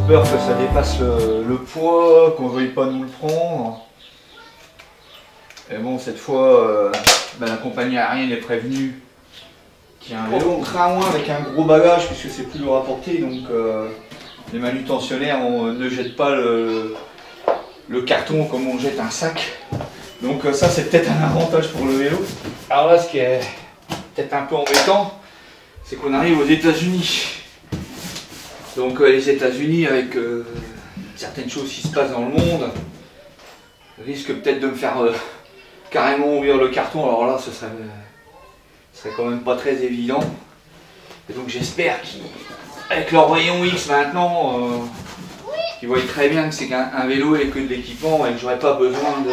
peur que ça dépasse le poids, qu'on ne veuille pas nous le prendre. Et bon, cette fois, la compagnie aérienne est prévenue qu'il y a un vélo en train moins avec un gros bagage puisque c'est plus lourd à porter, donc les manutentionnaires ne jettent pas le carton comme on jette un sac. Donc ça c'est peut-être un avantage pour le vélo. Alors là, ce qui est peut-être un peu embêtant, c'est qu'on arrive aux États-Unis. Donc les États-Unis, avec certaines choses qui se passent dans le monde, risquent peut-être de me faire carrément ouvrir le carton. Alors là, ce serait quand même pas très évident. Et donc j'espère qu'avec leur rayon X maintenant, ils voient très bien que c'est qu'un vélo et que de l'équipement et que j'aurais pas besoin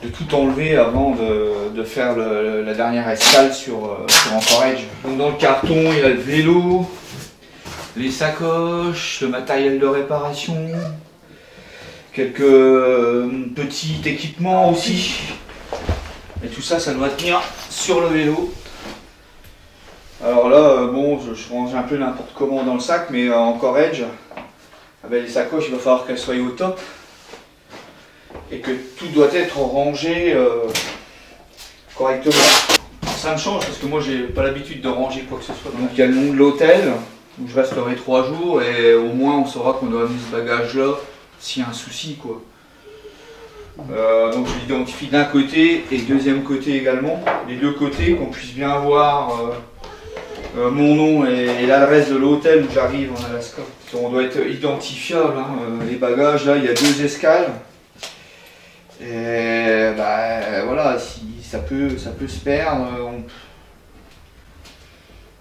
de tout enlever avant de faire la dernière escale sur Anchorage. Donc dans le carton, il y a le vélo, les sacoches, le matériel de réparation, quelques petits équipements aussi. Et tout ça, ça doit tenir sur le vélo. Alors là, bon, je range un peu n'importe comment dans le sac, mais Anchorage, les sacoches, il va falloir qu'elles soient au top. Et que tout doit être rangé correctement. Ça me change parce que moi j'ai pas l'habitude de ranger quoi que ce soit. Donc il y a le nom de l'hôtel où je resterai 3 jours et au moins on saura qu'on doit amener ce bagage là s'il y a un souci quoi. Donc je l'identifie d'un côté et deuxième côté également. Les deux côtés, qu'on puisse bien voir mon nom et l'adresse de l'hôtel où j'arrive en Alaska. On doit être identifiable, hein. Les bagages là, il y a 2 escales. Et voilà, si ça peut se perdre.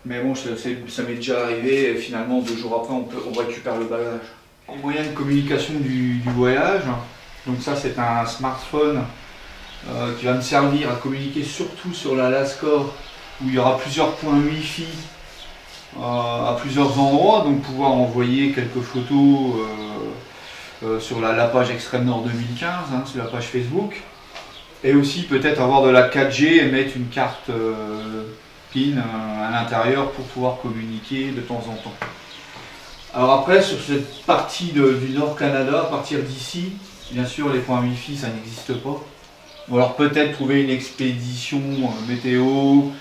Mais bon, ça m'est déjà arrivé. Et finalement, 2 jours après, on récupère le bagage. Les moyens de communication du voyage. Donc ça, c'est un smartphone qui va me servir à communiquer surtout sur l'Alaska, où il y aura plusieurs points Wi-Fi à plusieurs endroits. Donc pouvoir envoyer quelques photos. Sur la page Extrême Nord 2015, hein, sur la page Facebook, et aussi peut-être avoir de la 4G et mettre une carte PIN à l'intérieur pour pouvoir communiquer de temps en temps. Alors après, sur cette partie du Nord Canada, à partir d'ici, bien sûr les points Wi-Fi ça n'existe pas. Ou alors peut-être trouver une expédition météo ou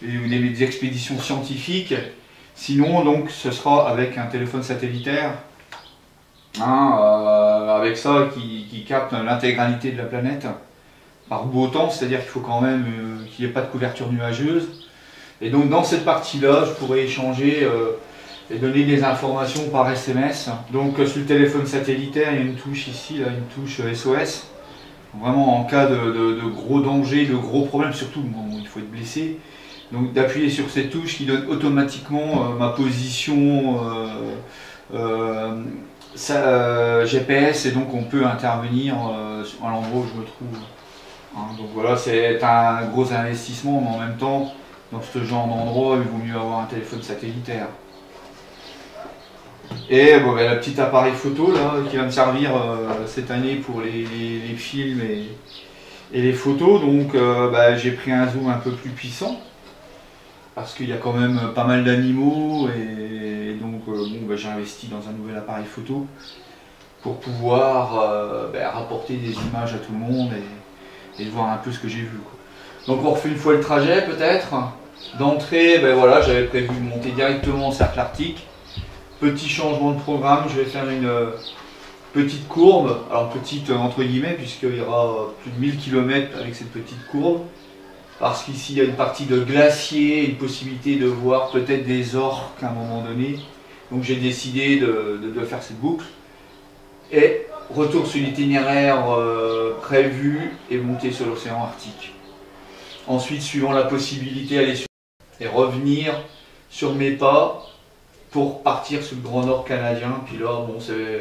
des expéditions scientifiques. Sinon donc ce sera avec un téléphone satellitaire. Avec ça qui capte l'intégralité de la planète par beau temps, c'est-à-dire qu'il faut quand même qu'il n'y ait pas de couverture nuageuse. Et donc dans cette partie-là, je pourrais échanger et donner des informations par SMS. Donc sur le téléphone satellitaire, il y a une touche ici, là, une touche SOS. Vraiment en cas de gros danger, de gros problèmes, surtout bon, il faut être blessé. Donc d'appuyer sur cette touche qui donne automatiquement ma position GPS, et donc on peut intervenir à l'endroit où je me trouve. Hein, donc voilà, c'est un gros investissement, mais en même temps, dans ce genre d'endroit, il vaut mieux avoir un téléphone satellitaire. Et bon, le petit appareil photo là, qui va me servir cette année pour les films et les photos. Donc j'ai pris un zoom un peu plus puissant, parce qu'il y a quand même pas mal d'animaux, et donc j'ai investi dans un nouvel appareil photo pour pouvoir rapporter des images à tout le monde et voir un peu ce que j'ai vu, quoi. Donc on refait une fois le trajet peut-être. D'entrée, voilà, j'avais prévu de monter directement au cercle arctique. Petit changement de programme, je vais faire une petite courbe, alors petite entre guillemets, puisqu'il y aura plus de 1000 km avec cette petite courbe. Parce qu'ici il y a une partie de glacier, une possibilité de voir peut-être des orques à un moment donné. Donc j'ai décidé de faire cette boucle. Et retour sur l'itinéraire prévu et monter sur l'océan Arctique. Ensuite, suivant la possibilité, aller sur et revenir sur mes pas pour partir sur le Grand Nord canadien. Puis là, bon, c'est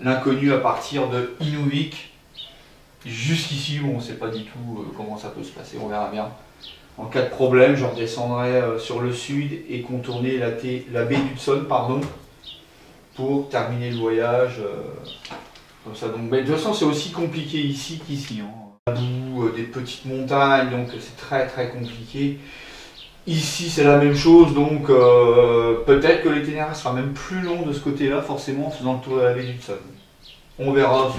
l'inconnu à partir de Inuvik. Jusqu'ici, on ne sait pas du tout comment ça peut se passer, on verra bien. En cas de problème, je redescendrai sur le sud et contourner la baie d'Hudson, pour terminer le voyage. Comme ça. Donc, de toute façon, c'est aussi compliqué ici qu'ici. Hein. Des petites montagnes, donc c'est très compliqué. Ici c'est la même chose, donc peut-être que l'itinéraire sera même plus long de ce côté-là, forcément en faisant le tour de la baie d'Hudson. On verra.